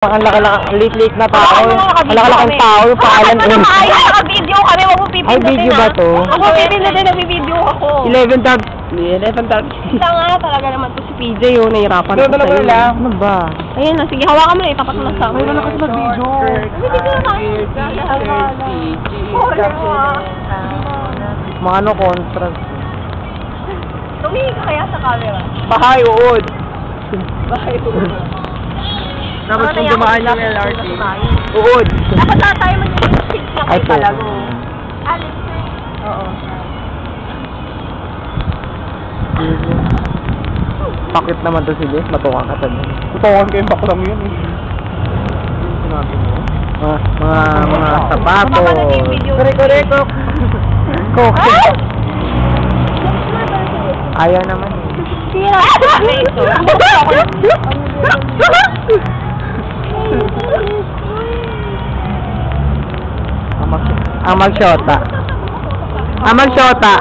Ang late na tao. Ang laki-laking tao. Yung pangalan ko. Ay, naka-video kami. Huwag mo pipindutin. Ay, video ba to? Huwag mo pipindutin. Nag-video ako. 11:30. Isa nga talaga naman to si PJ yun. Nahirapan Ito, ako dalawa sa'yo. lang. Ano ba? Ayun na. Sige, hawakan mo na. Itapat mo na sa akin. Ay, wala kasi mag-video. Video na tayo. Mga ano, contrast. Tumingin ka kaya sa camera. Bahay, uod. Bahay, uod. Tapos kung dumaan yung LRT. Uod. Dapat lahat tayo mag-stick na Ay, kay po. Talago. Alex. Oo. Bakit naman to si Jess? Matukan ka sa doon. Tutukan ko yung baklang yun eh. Sinabi mo? Mga sapatos. Kore-kore-ko. Coke. Ayaw naman eh. Sira. Ang magsyota. Ang magsyota.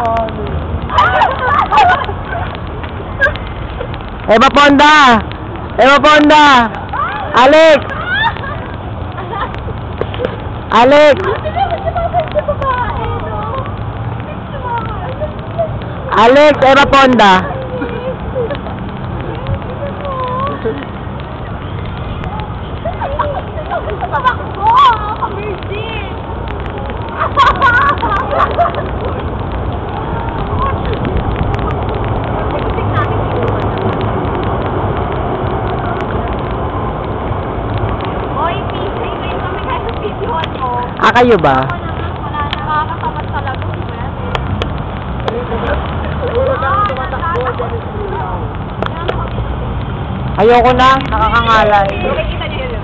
Eva Ponda! Eva Ponda! Alex! Alex! Alex! Eva Ponda! Kayo ba? Wala nakakatamad talaga. Ayoko na. Nakakangalay. Kita niyo yun.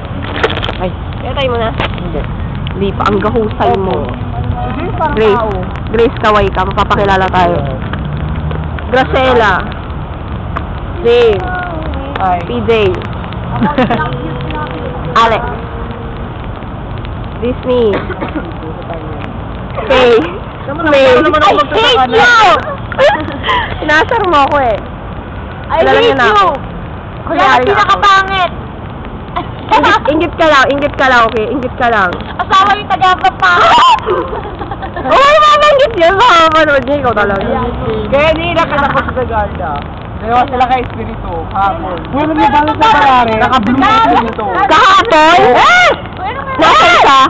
Ay. Kaya mo na. Hindi. Hindi pa. Ang gahusay mo. Grace, kaway ka. Mapapakilala tayo. Graciela. Jane. Ay. PJ. Alex. Disney. Faye. Faye. I hate you! Sinasar mo ako eh. I hate you! Kaya pinakapangit! Ingit ka lang, okay? Ingit ka lang. Asawa yung taga-papangit! Oo, mamanggit yun! Baka mapanood niya, ikaw talaga. Kaya nila ka na po sa Garda. Dalawa sila kay Espiritu, hapon. Bueno, may balas na parare. Naka-blue na Espiritu. Kahapon? Nasaan ka?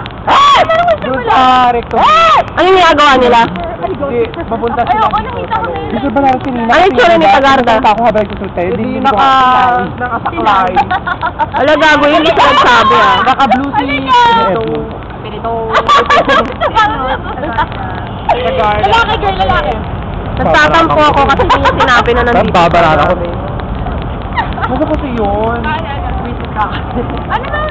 Doon sa recto. Ano yung ginagawa nila? Hindi, papunta sila dito. Dito ba lang sinina? Ano yung tsura ni Tagarda? Ako habang susultay. Hindi nakasaklay. Ala, gago yun. Hindi ka nagsabi ah. Naka-blue si Espiritu. Lalaki, girl, lalaki. Nagtatampo ako kasi hindi niya sinabi na nandito. Babaraan ako. Ano kasi yun? Ano ba?